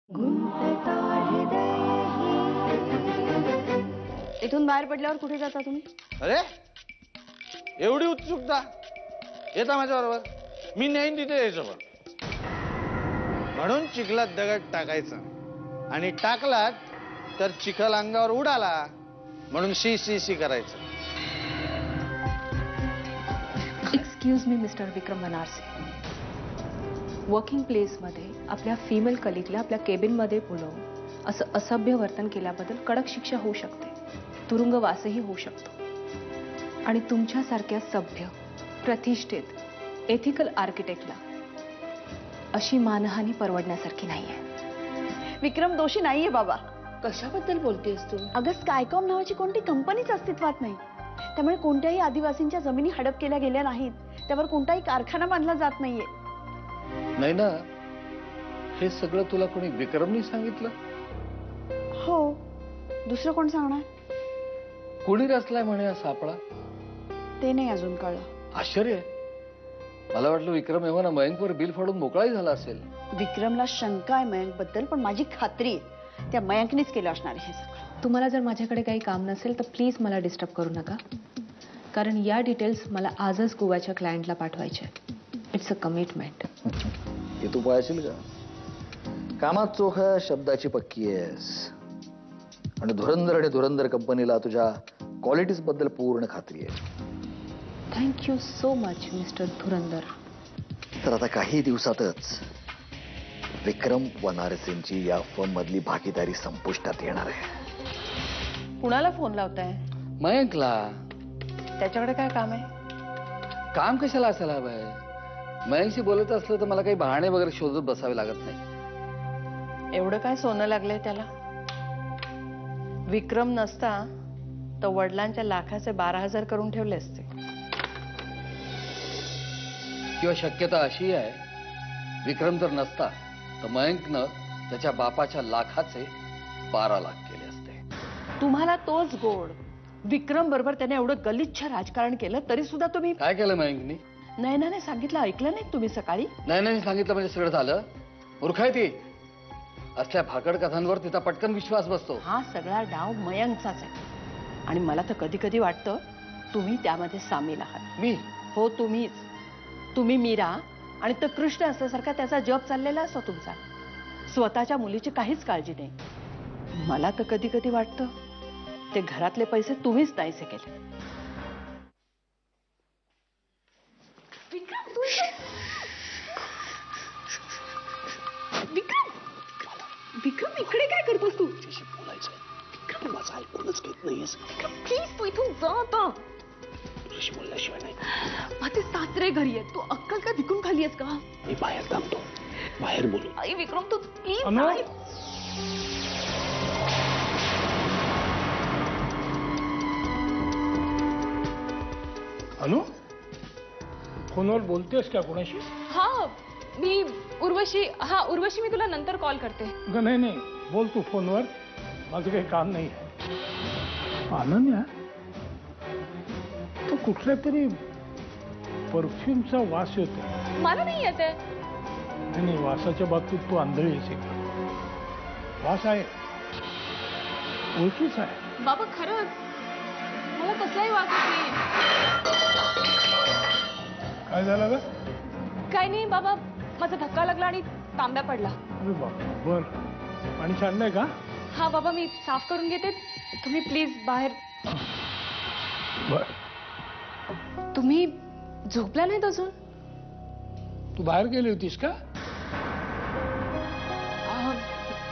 इथून बाहेर पडल्यावर कुठे जाता तुम्ही? अरे एवढी उत्सुकता, येता माझ्या बरोबर. मी नेईन तिथे यायचं पण. म्हणून चिखलात दगड टाकायचा आणि टाकलात तर चिखल अंगावर उडाला म्हणून शी शी शी करायचं. एक्सक्यूज मी मिस्टर विक्रम बनारसे. वर्किंग प्लेसमध्ये आपल्या फिमेल कलिगला आपल्या केबिनमध्ये बोलवून असं असभ्य वर्तन केल्याबद्दल कडक शिक्षा होऊ शकते, तुरुंगवासही होऊ शकतो. आणि तुमच्यासारख्या सभ्य, प्रतिष्ठित, एथिकल आर्किटेक्टला अशी मानहानी परवडण्यासारखी नाहीये. विक्रम दोषी नाहीये बाबा. कशाबद्दल बोलतेस तू? अगं स्कायकॉम नावाची कोणती कंपनीच अस्तित्वात नाही. त्यामुळे कोणत्याही आदिवासींच्या जमिनी हडप केल्या गेल्या नाहीत. त्यावर कोणताही कारखाना बांधला जात नाहीये. नाही ना, हे सगळं तुला कोणी विक्रमनी सांगितलं? हो, दुसरं कोण सांगणार? कोणी रचलाय म्हणे हा सापळा? ते नाही अजून कळलं. आश्चर्य आहे. मला वाटलं विक्रम एव्हा मयंकवर बिल फाडून मोकळाही झाला असेल. विक्रमला शंका आहे मयंक बद्दल, पण माझी खात्री आहे त्या मयंकनीच केलं असणार आहे हे सगळं. तुम्हाला जर माझ्याकडे काही काम नसेल तर प्लीज मला डिस्टर्ब करू नका, कारण या डिटेल्स मला आजच गोव्याच्या क्लायंटला पाठवायचे. It's a commitment. हे तू पाहशील का? कामात चोख आहे, शब्दाची पक्की आहेस. आणि धुरंधर कंपनीला तुझ्या क्वालिटीज बद्दल पूर्ण खात्री आहे. थँक्यू सो मच मिस्टर धुरंधर. तर आता काही दिवसातच विक्रम बनारसेंची या फर्म मधली भागीदारी संपुष्टात येणार आहे. कुणाला फोन लावताय? मयंकला. त्याच्याकडे काय काम आहे? काम कशाला असायला हवंय? मयंकशी बोलत असलं तर मला काही बहाणे वगैरे शोधत बसावे लागत नाही. एवढं काय सोनं लागलंय त्याला? विक्रम नसता तर वडिलांच्या लाखाचे 12,000 करून ठेवले असते. किंवा शक्यता अशी आहे, विक्रम जर नसता तर मयंकनं त्याच्या बापाच्या लाखाचे 12 लाख केले असते. तुम्हाला तोच गोड. विक्रम बरोबर त्याने एवढं गलिच्छ राजकारण केलं तरी सुद्धा तुम्ही काय केलं मयंकनी? नयनाने सांगितलं ऐकलं नाही तुम्ही सकाळी? नाही सांगितलं म्हणजे सगळं झालं. मूर्ख आहे ती. असल्या भाकड कथांवर तिचा पटकन विश्वास बसतो. हा सगळा डाव मयंकचाच आहे. आणि मला तर कधी कधी वाटतं तुम्ही त्यामध्ये सामील आहात. मी? हो तुम्हीच. तुम्ही मीरा आणि तर कृष्ण असल्यासारखा त्याचा जप चाललेला असतो तुमचा. स्वतःच्या मुलीची काहीच काळजी नाही. मला तर कधी कधी वाटतं ते घरातले पैसे तुम्हीच नाहीसे केले. विक्रम इकडे काय करतोस तू? बोलायचं माझं ऐकूनच घेत नाहीयेस. प्लीज तू इथून जा आता. तुझ्याशी बोलल्याशिवाय नाही. माझे सासरे घरी आहेत. तू अक्कल काय विकून खाली आहेस का? मी बाहेर थांबतो. बाहेर बोलू. आई विक्रम तू प्लीज. अनु, फोनवर बोलतेस का कोणाशी? हा मी उर्वशी. हा उर्वशी, मी तुला नंतर कॉल करते. नाही बोल तू फोनवर. माझं काही काम नाही आहे. अनन्या, तो कुठल्या तरी परफ्यूमचा वास येतो. मला नाही येत आहे. नाही, वासाच्या बाबतीत तू आंधळी आहेस का? वास आहे, ओळखीच आहे. बाबा खरंच मला कसलाही वास येत नाही. काय झालं ग? काय नाही बाबा, माझा धक्का लागला आणि तांब्या पडला. अरे बाबा, बर. पाणी सांडलंय का? हा बाबा मी साफ करून घेते, तुम्ही प्लीज बाहेर. बर. तुम्ही झोपला नाहीत अजून? तू बाहेर गेली होतीस का?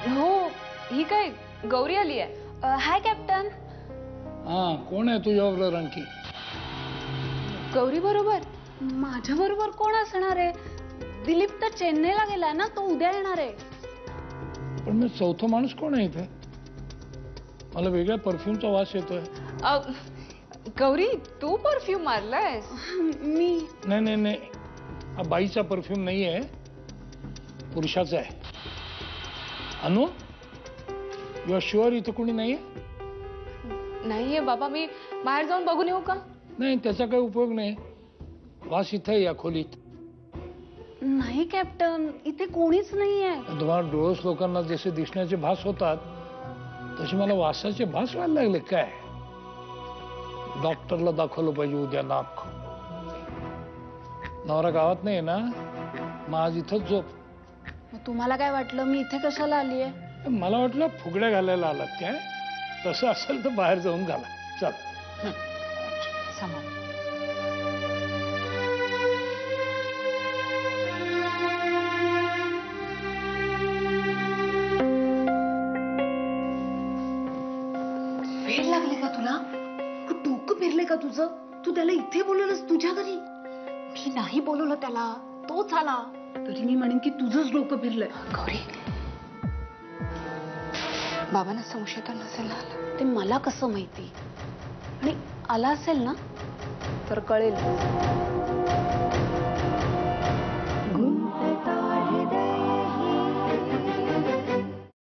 हो. ही काय गौरी आली आहे. हाय कॅप्टन. हा, कोण आहे तुझ्याबरोबर आणखी? गौरी बरोबर? माझ्या बरोबर कोण असणार आहे? दिलीप तर चेन्नईला गेलाय ना, तो उद्या येणार आहे. पण मग चौथा माणूस कोण आहे इथे? मला वेगळ्या परफ्यूमचा वास येतोय. गौरी तू परफ्यूम मारलायस? मी नाही, हा बाईचा परफ्यूम नाही आहे, पुरुषाचा आहे. अनु, यू आर शुअर इथं कोणी नाहीये? नाहीये बाबा, मी बाहेर जाऊन बघून येऊ का? नाही, त्याचा काही उपयोग नाही. वास इथं आहे या खोलीत. नाही नाही कॅप्टन, इथे कोणीच नाहीये. तुम्हाला डोळस लोकांना जसे दिसण्याचे भास होतात तसे मला वासाचे भास व्हायला लागले काय. डॉक्टरला दाखवलं पाहिजे उद्या नाक. नवरा गावात नाही ना, मग आज इथंच झोप. मग तुम्हाला काय वाटलं मी इथे कशाला आलीये? मला वाटलं फुगड्या घालायला आलात काय. तसं असेल तर बाहेर जाऊन घाला. चल. सामान. वेळ लागले का तुला? डोकं फिरले का तुझं? तू त्याला इथे बोलवलंस तुझ्या घरी? मी नाही बोलवलं त्याला, तोच आला. तरी मी म्हणेन की तुझंच डोकं फिरलंय. गौरी, बाबांना संशय तर नसेल ना आला? ते मला कसं माहिती? आणि आला असेल ना तर कळेल.